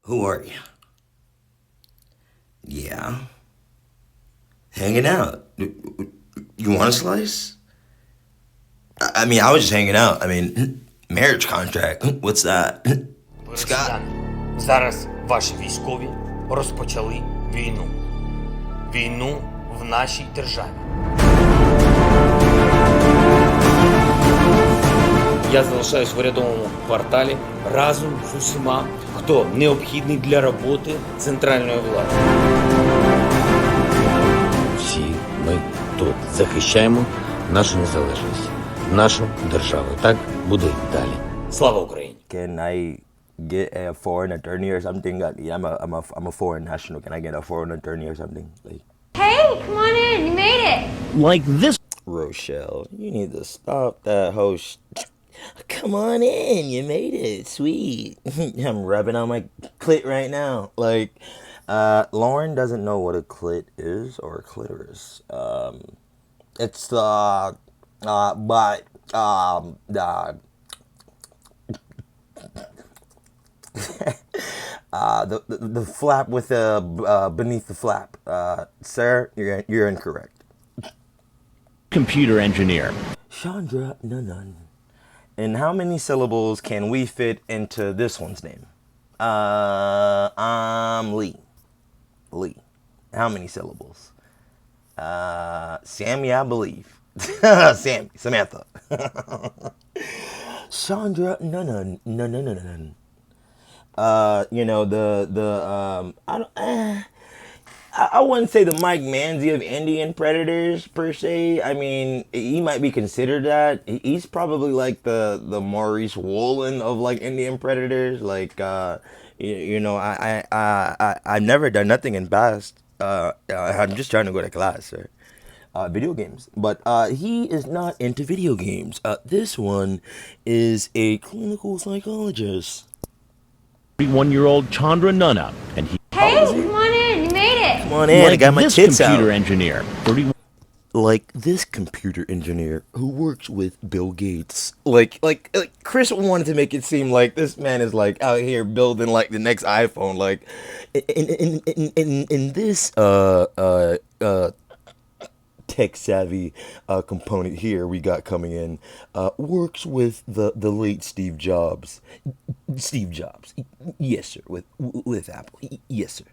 Who are you? Yeah. Hanging out. You want a slice? I mean, I was just hanging out. I mean, marriage contract. What's that? Ви Scott. росіяни, зараз ваші військові розпочали війну. Війну в нашій державі. Я залишаюсь в урядовому кварталі разом з усіма, хто необхідний для роботи центральної влади. Всі ми тут захищаємо нашу незалежність, нашу державу. Так буде і далі. Слава Україні! Can I get a foreign attorney or something? Yeah, I'm a foreign national. Can I get a foreign attorney or something? Like, Hey, come on in. You made it. Like this. Rochelle, you need to stop that whole. Come on in, you made it, sweet. I'm rubbing on my clit right now. Like, Lauren doesn't know what a clit is or a clitoris. It's but the flap with the beneath the flap. Sir, you're incorrect. Computer engineer. Chandra nunna. And how many syllables can we fit into this one's name? Lee. Lee. How many syllables? Sammy, I believe. Sammy, Samantha. Chandra nunna. You know I wouldn't say the Mike Manzi of Indian Predators per se. I mean, he might be considered that. He's probably like the Maurice Woolen of like Indian Predators. Like, you know, I've never done nothing in past. I'm just trying to go to class, sir. Video games, but he is not into video games. This one is a clinical psychologist. 31-year-old Chandra Nunna, and he Hey, come on in. You made it. Come on in, I got my this tits computer out. engineer. 31. Like this computer engineer who works with Bill Gates. Like Chris wanted to make it seem like this man is like out here building like the next iPhone. Like in this tech savvy component here we got coming in works with the late Steve Jobs. Steve Jobs, yes sir, with Apple, yes sir.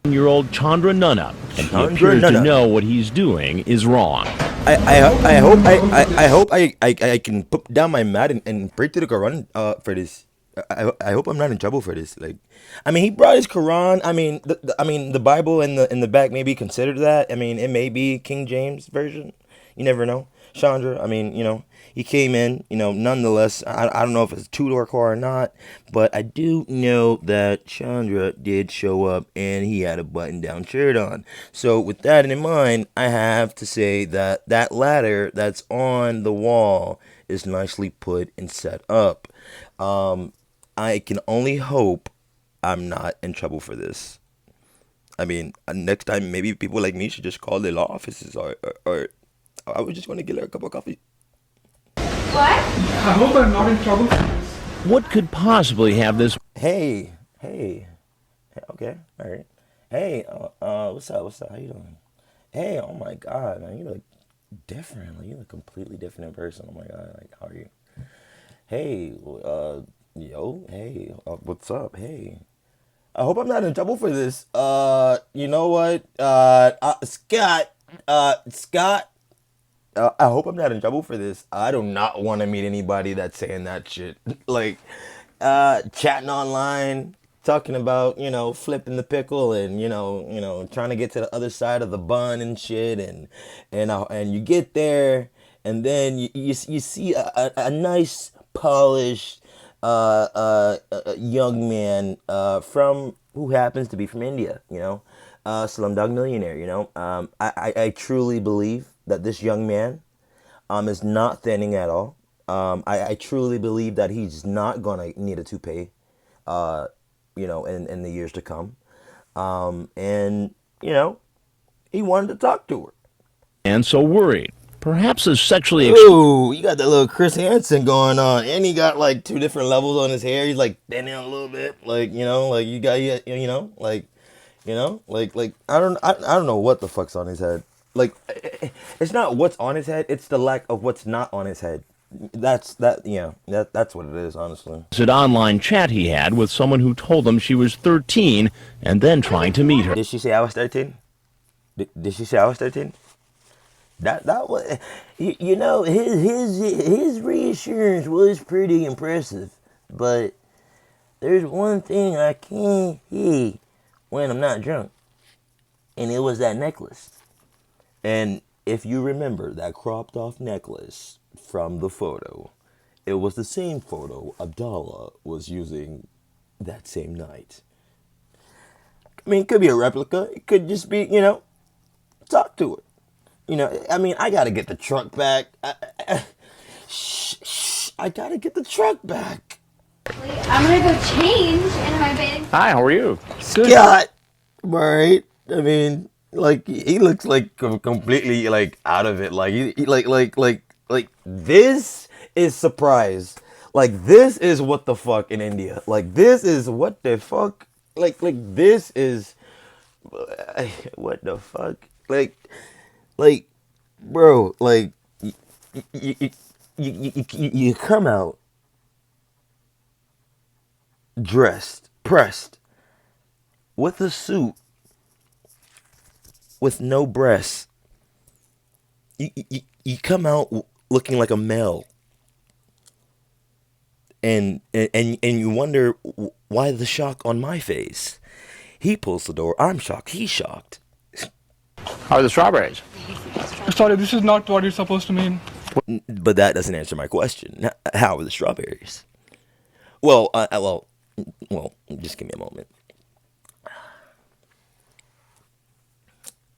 Year-old Chandra Nunna, and he Chandra appears to Nunna. know what he's doing is wrong. I hope I can put down my mat and pray to the Quran for this. I hope I'm not in trouble for this. Like, I mean, he brought his Quran. I mean, the Bible in the back may be considered that. I mean, it may be King James version. You never know. Chandra, I mean, you know, he came in, you know, nonetheless, I don't know if it's two-door car or not, but I do know that Chandra did show up and he had a button-down shirt on. So with that in mind, I have to say that that ladder that's on the wall is nicely put and set up. I can only hope I'm not in trouble for this. I mean, next time maybe people like me should just call the law offices or I was just going to get her a cup of coffee. What? I hope I'm not in trouble. What could possibly have this Hey, okay, all right. Hey, what's up? How you doing? Hey, oh my God, man, you look different. Like, you look completely different in person. Oh my God, like, how are you? Hey, hey, what's up? Hey, I hope I'm not in trouble for this. You know what? Scott, Scott. I hope I'm not in trouble for this. I do not want to meet anybody that's saying that shit. Like, chatting online, talking about, you know, flipping the pickle and, you know, trying to get to the other side of the bun and shit. And you get there and then you see a nice, polished, young man, from, who happens to be from India, you know, Slumdog Millionaire, you know. I truly believe that this young man is not thinning at all. I truly believe that he's not gonna need a toupee, you know, in the years to come. And you know, he wanted to talk to her. and so worried? Perhaps a sexually Ooh, you got that little Chris Hansen going on, and he got like 2 different levels on his hair. He's like thinning a little bit, like like you got like I don't know what the fuck's on his head. Like, it's not what's on his head; it's the lack of what's not on his head. That's what it is, honestly. online chat he had with someone who told him she was 13 and then trying to meet her. Did she say I was 13? Did she say I was 13? That was, his reassurance was pretty impressive, but there's one thing I can't hear when I'm not drunk, and it was that necklace. And if you remember that cropped off necklace from the photo, it was the same photo Abdallah was using that same night. I mean, it could be a replica. It could just be, talk to it. I gotta get the truck back. I gotta get the truck back. I'm gonna go change into my bed. Hi, how are you? Scott, right? I mean, like he looks like completely like out of it. Like like this is surprise. Like this is what the fuck in India. Like this is what the fuck. Like this is what the fuck. Like, bro, like, you come out dressed, pressed, with a suit, with no breasts. You come out looking like a male, and you wonder why the shock on my face. He pulls the door. I'm shocked. He's shocked. How are the strawberries? Sorry, this is not what it's supposed to mean. But that doesn't answer my question. How are the strawberries? Well, just give me a moment.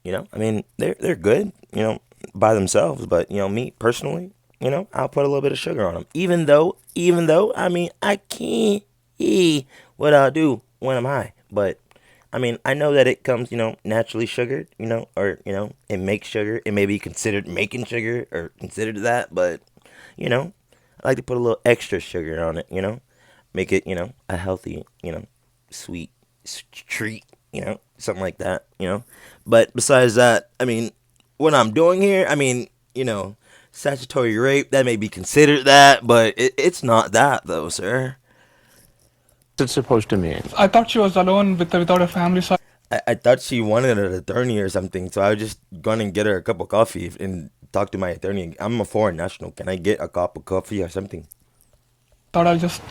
I mean, they're good, by themselves. But me personally, I'll put a little bit of sugar on them. Even though, I mean, I can't eat what I do when I'm high. But I mean, I know that it comes, naturally sugared, or, it makes sugar. It may be considered making sugar or considered that, but, I like to put a little extra sugar on it, make it, a healthy, sweet treat, something like that, But besides that, I mean, what I'm doing here, I mean, statutory rape, that may be considered that, but it's not that, though, sir. What's it supposed to mean? I thought she was alone without a family, so I thought she wanted an attorney or something, so I was just going to get her a cup of coffee and talk to my attorney. I'm a foreign national. Can I get a cup of coffee or something? thought I'll just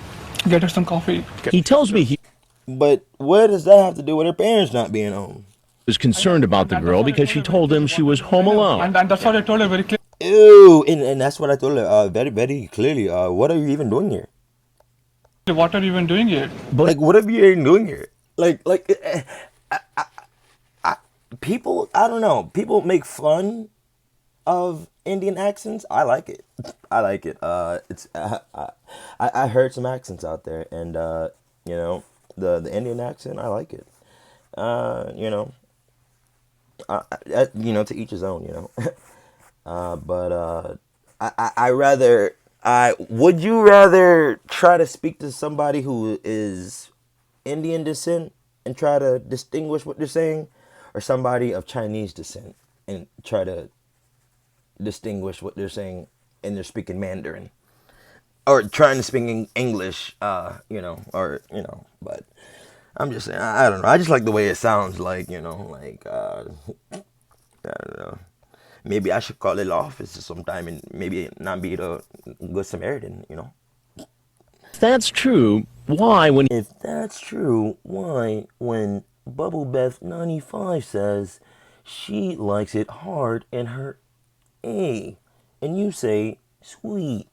get her some coffee. He tells me he But what does that have to do with her parents not being home? was concerned about the girl because she told him she was home alone. And that's what I told her very clearly. Ew, and that's what I told her very, very clearly. What are you even doing here? What are you even doing here? Like, what are you even doing here? People, I don't know. People make fun of Indian accents. I like it. I like it. I heard some accents out there, and the Indian accent. I like it. To each his own. But would you rather try to speak to somebody who is Indian descent and try to distinguish what they're saying, or somebody of Chinese descent and try to distinguish what they're saying and they're speaking Mandarin, or trying to speak English, but I'm just saying, I don't know. I just like the way it sounds, I don't know. Maybe I should call it office sometime and maybe not be the good Samaritan, If that's true, why when If that's true, why when Bubble Beth 95 says she likes it hard in her A, and you say sweet?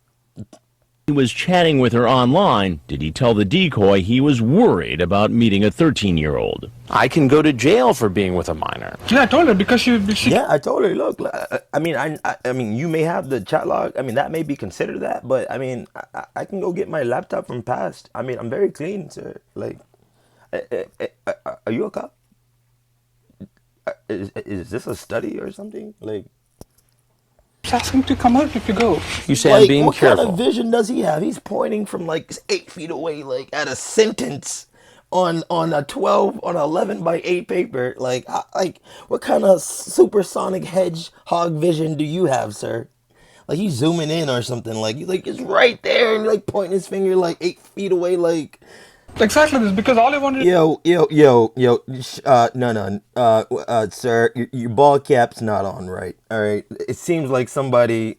he was chatting with her online, did he tell the decoy he was worried about meeting a 13-year-old? I can go to jail for being with a minor. Yeah, I told her because she Yeah, I told her, look, I mean, you may have the chat log. I mean, that may be considered that, but I mean, I can go get my laptop from past. I mean, I'm very clean, sir. Like, are you a cop? Is this a study or something? Like, just asking to come out if you go. You say I'm being what careful. kind of vision does he have? He's pointing from like 8 feet away, like at a sentence on a 12 on 11 by 8 paper. Like what kind of supersonic hedgehog vision do you have, sir? Like he's zooming in or something. Like it's right there and like pointing his finger like 8 feet away. Like Exactly this, because all I wanted. no, sir, your ball cap's not on right. All right, it seems like somebody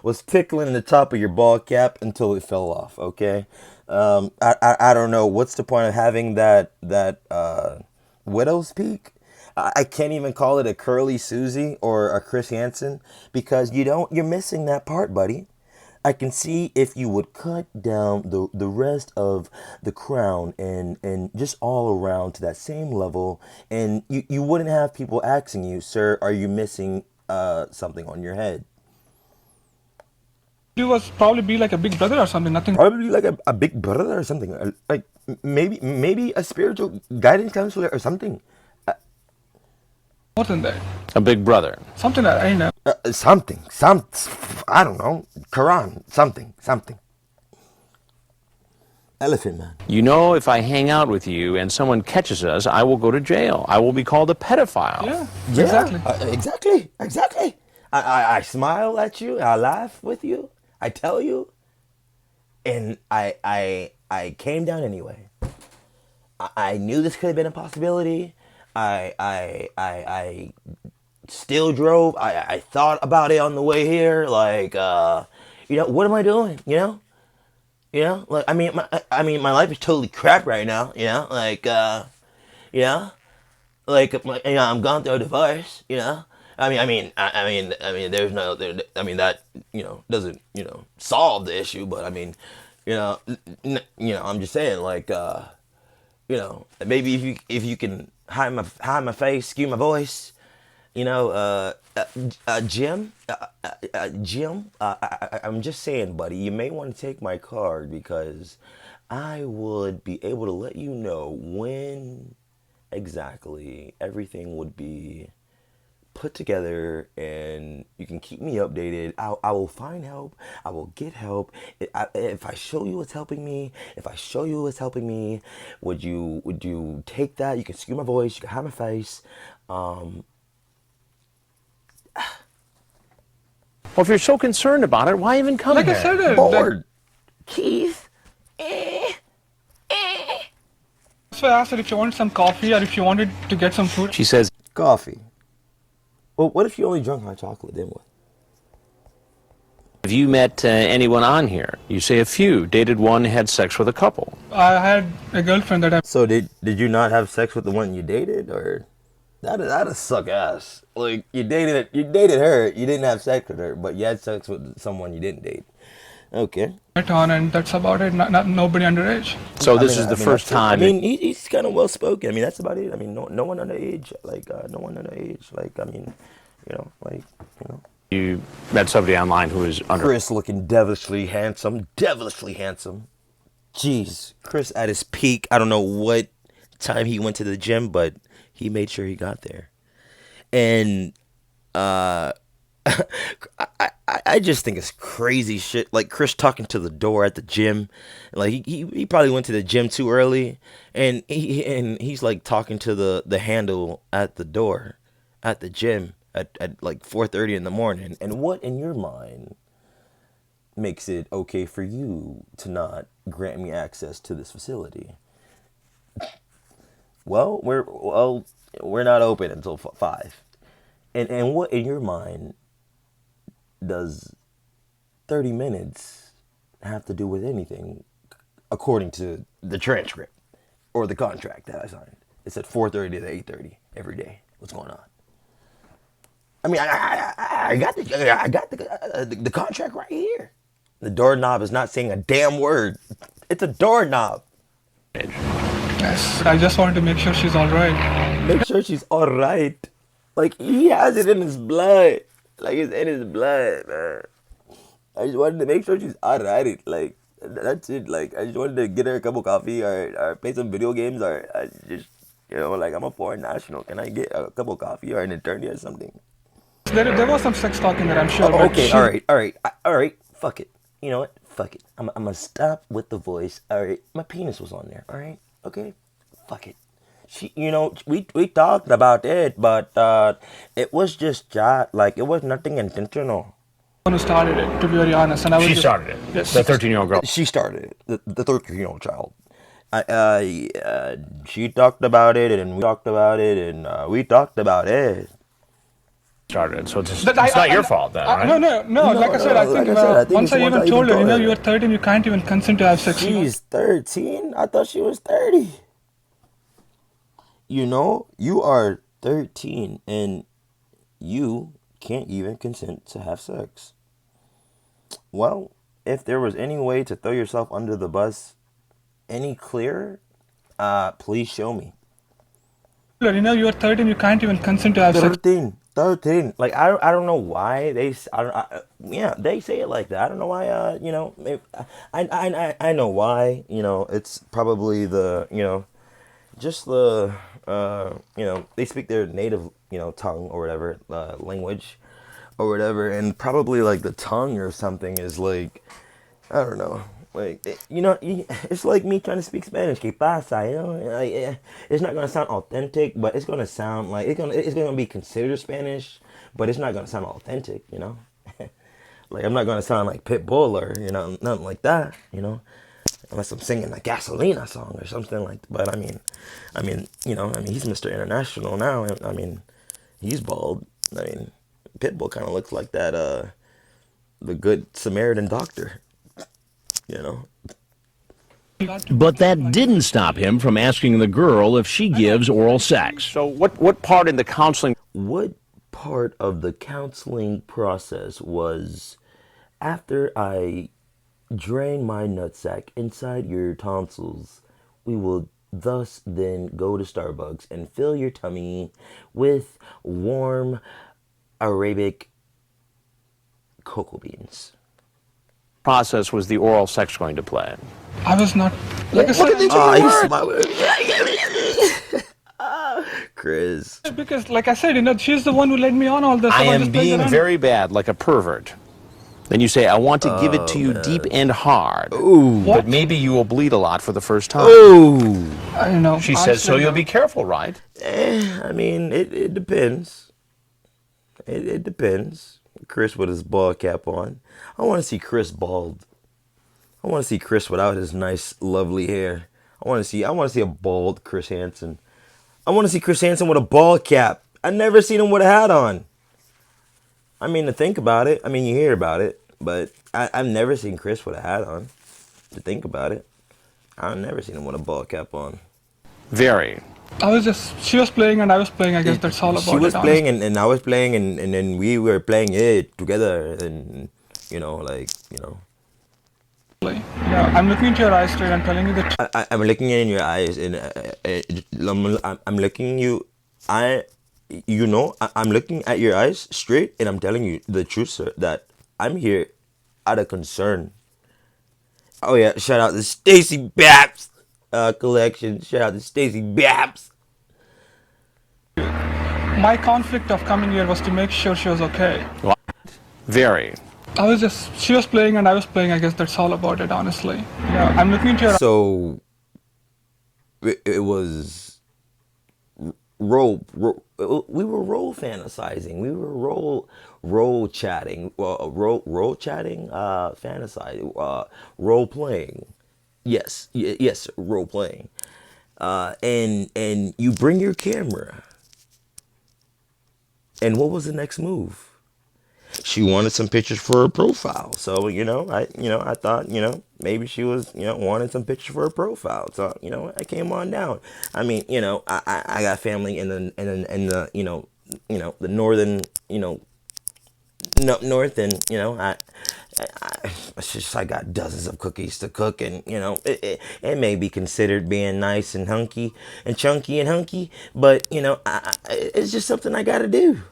was tickling the top of your ball cap until it fell off. Okay, I don't know what's the point of having that widow's peak. I can't even call it a curly Susie or a Chris Hansen because you're missing that part, buddy. I can see if you would cut down the rest of the crown and just all around to that same level, and you wouldn't have people asking you, sir, are you missing something on your head? You was probably be like a big brother or something. Nothing Probably like a big brother or something, like maybe a spiritual guidance counselor or something. more than that. A big brother. Something that I know. Something, I don't know, Quran, something. Elephant man. You know, if I hang out with you and someone catches us, I will go to jail. I will be called a pedophile. Yeah, Yeah, exactly. exactly. I smile at you, I laugh with you, I tell you, and I came down anyway. I knew this could have been a possibility. I still drove. I thought about it on the way here. Like, what am I doing? Like, my life is totally crap right now. I'm going through a divorce. There's no, that doesn't solve the issue. But I'm just saying, like, maybe if you can hide my face, skew my voice, Jim, I'm just saying, buddy, you may want to take my card because I would be able to let you know when exactly everything would be put together, and you can keep me updated. I will find help. I will get help. If I show you what's helping me, would you take that? You can skew my voice. You can hide my face. Well, if you're so concerned about it, why even come Like here? I said, Bored, Keith. that's why I asked her if you wanted some coffee or if you wanted to get some food. She says, Coffee. Well, what if you only drunk hot chocolate? Then what? have you met anyone on here? You say a few. Dated one, had sex with a couple. I had a girlfriend that I. So did you not have sex with the one you dated, or that'd suck ass? Like you dated her, you didn't have sex with her, but you had sex with someone you didn't date. Okay. met on, and that's about it. Not nobody underage. So this is the first time. He's kind of well spoken. That's about it. No one underage. No one underage. You met somebody online who is under. Chris looking devilishly handsome. Jeez, Chris at his peak. I don't know what time he went to the gym, but he made sure he got there. And I just think it's crazy shit. Like Chris talking to the door at the gym, like he probably went to the gym too early, and he's like talking to the handle at the door at the gym at like 4:30 in the morning. And what in your mind makes it okay for you to not grant me access to this facility? Well, we're not open until 5. And what in your mind does 30 minutes have to do with anything according to the transcript or the contract that I signed? It's at 4:30 to 8:30 every day. What's going on? I got the contract right here. The doorknob is not saying a damn word. It's a doorknob. Yes. I just wanted to make sure she's all right. Make sure she's all right. Like, he has it in his blood. Like, it's in his blood, man. I just wanted to make sure she's all right. Like, that's it. Like, I just wanted to get her a cup of coffee or play some video games, or I just, like, I'm a foreign national. Can I get a cup of coffee or an attorney or something? There was some sex talk in there, I'm sure. Oh, but okay, she- all right. Fuck it. You know what? Fuck it. I'm gonna stop with the voice. All right, my penis was on there. All right, okay. Fuck it. We talked about it, but it was just chat. Like it was nothing intentional. One who started it, to be very honest. And I was She just- started it. Yes. The 13-year-old girl She started it. The 13-year-old child. She talked about it, and we talked about it, and we talked about it. started it, so it's But not your fault then, right? No. Like I said, I think once I it's even told her, you're 13, you can't even consent to have sex. She's 13? I thought she was 30. You are 13 and you can't even consent to have sex. Well, if there was any way to throw yourself under the bus any clearer, please show me. You're 13, you can't even consent to have sex. 13. Like I don't know why they they say it like that. I don't know why. Maybe, I know why. It's probably just the they speak their native tongue or whatever language or whatever, and probably like the tongue or something is like, I don't know. Like, it's like me trying to speak Spanish. ¿Qué pasa? It's not gonna sound authentic, but it's gonna sound like it's gonna be considered Spanish, but it's not gonna sound authentic. Like I'm not gonna sound like Pitbull or nothing like that. Unless I'm singing a Gasolina song or something like. But I mean, he's Mr. International now. I mean, he's bald. I mean, Pitbull kind of looks like that. The Good Samaritan doctor. But that didn't stop him from asking the girl if she gives oral sex. So what part in the counseling? What part of the counseling process was after I drain my nutsack inside your tonsils, we will thus then go to Starbucks and fill your tummy with warm Arabic cocoa beans. Process was the oral sex going to play? I was not. Like I said, Chris. because like I said, she's the one who led me on all this. I so am just played being around. very bad, like a pervert. Then you say, I want to give it to you deep and hard. Ooh. But maybe you will bleed a lot for the first time. Ooh. I don't know. She says, so you'll be careful, right? I mean, it depends. It depends. Chris with his bald cap on. I want to see Chris bald. I want to see Chris without his nice, lovely hair. I want to see a bald Chris Hansen. I want to see Chris Hansen with a bald cap. I never seen him with a hat on. I mean, to think about it. I mean, you hear about it, but I've never seen Chris with a hat on. To think about it, I've never seen him with a ball cap on. Very. She was playing and I was playing. I guess that's all about it. She was honestly. playing and I was playing and then we were playing it together and I'm looking into your eyes straight. I'm telling you the truth. I'm looking in your eyes and I'm looking you. I'm looking at your eyes straight and I'm telling you the truth, sir. That I'm here out of concern. Oh yeah, shout out to Stacy Babs collection. Shout out to Stacy Babs. My conflict of coming here was to make sure she was okay. What? Very. She was playing and I was playing. I guess that's all about it, honestly. I'm looking into your So it was role. We were role fantasizing. We were role chatting. Role chatting. Fantasizing. Role playing. Yes, role playing. And you bring your camera. And what was the next move? She wanted some pictures for her profile. So, I thought, maybe she was, wanted some pictures for her profile. So, I came on down. I mean, I got family in the the northern, north, and, I got dozens of cookies to cook, and, it may be considered being nice and hunky and chunky and hunky, but, it's just something I got to do.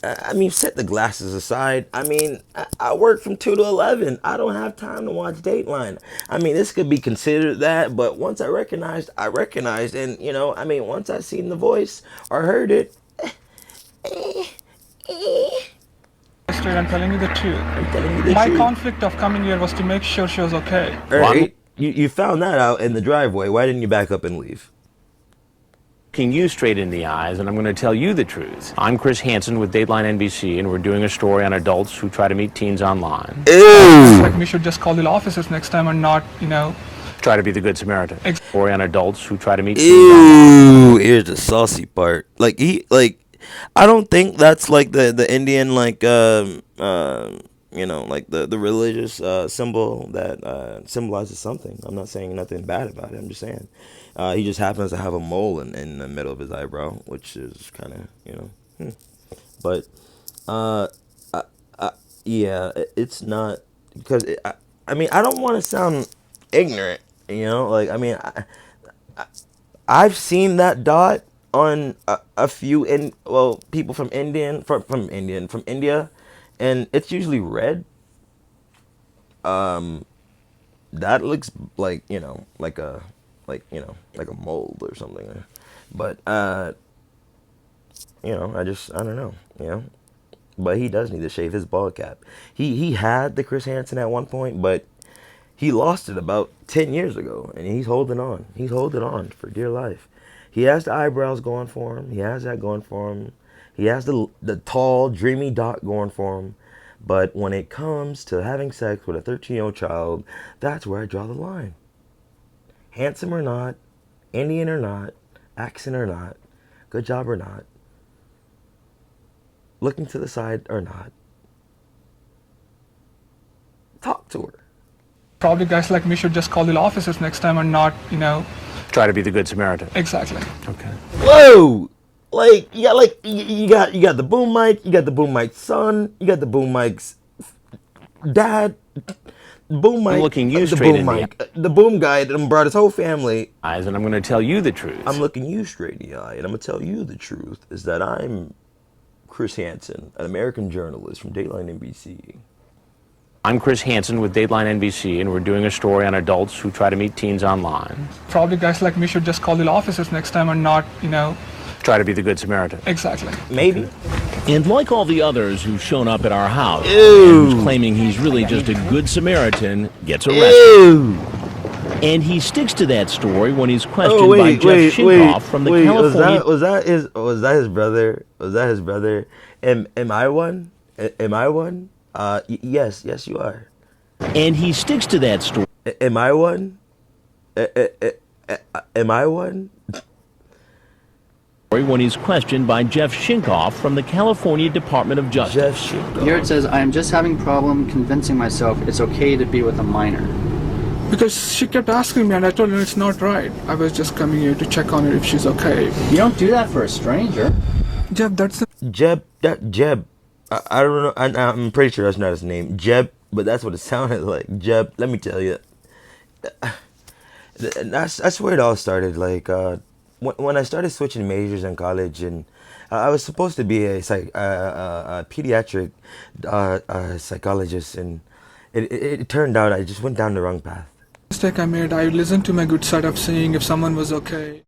I mean, set the glasses aside. I mean, I work from 2 to 11. I don't have time to watch Dateline. I mean, this could be considered that, but once I recognized, and, once I seen the voice or heard it, Straight, I'm telling you the truth. telling you the My truth. conflict of coming here was to make sure she was okay. All right. You found that out in the driveway. Why didn't you back up and leave? Looking you straight in the eyes, and I'm going to tell you the truth. I'm Chris Hansen with Dateline NBC, and we're doing a story on adults who try to meet teens online. Ew. Like, we should just call the officers next time and not, Try to be the Good Samaritan. Story on adults who try to meet teens Ew. online. Here's the saucy part. I don't think that's like the Indian like like the religious symbol that symbolizes something. I'm not saying nothing bad about it. I'm just saying he just happens to have a mole in the middle of his eyebrow, which is kind of But yeah, it's not because I mean I don't want to sound ignorant, I've seen that dot on a few people from India, and it's usually red. That looks like like a mold or something, but I don't know, but he does need to shave his bald cap. He had the Chris Hansen at one point, but he lost it about 10 years ago, and he's holding on. He's holding on for dear life. He has the eyebrows going for him. He has that going for him. He has the tall, dreamy dot going for him. But when it comes to having sex with a 13-year-old child, that's where I draw the line. Handsome or not, Indian or not, accent or not, good job or not, looking to the side or not, talk to her. probably guys like me should just call the officers next time and not, Try to be the Good Samaritan. Exactly. Okay. Whoa! You got the boom mic, you got the boom mic's son, you got the boom mic's dad, boom mic, I'm looking you the straight boom in the mic, the boom guy that brought his whole family. eyes, and I'm going to tell you the truth. I'm looking you straight in the eye, and I'm gonna tell you the truth is that I'm Chris Hansen, an American journalist from Dateline NBC. I'm Chris Hansen with Dateline NBC, and we're doing a story on adults who try to meet teens online. Probably guys like me should just call the officers next time and not, Try to be the Good Samaritan. Exactly. Maybe. And like all the others who've shown up at our house, Ew. and who's claiming he's really just a good Samaritan, gets arrested. Ew. And he sticks to that story when he's questioned by Jeff Shinkoff from the California... Was that his brother? Was that his brother? Am I one? Am I one? Yes, you are. And he sticks to that story. Am I one? Am I one? When he's questioned by Jeff Shinkoff from the California Department of Justice. Jeff Shinkoff. Here it says, I am just having problem convincing myself it's okay to be with a minor. Because she kept asking me and I told her it's not right. I was just coming here to check on her if she's okay. You don't do that for a stranger. Jeb, that's the... Jeb. I don't know. I'm pretty sure that's not his name. Jeb, but that's what it sounded like. Jeb, let me tell you. That's where it all started. Like, when I started switching majors in college, and I was supposed to be a pediatric psychologist, and it turned out I just went down the wrong path. Mistake I made, I listened to my good side of saying if someone was okay.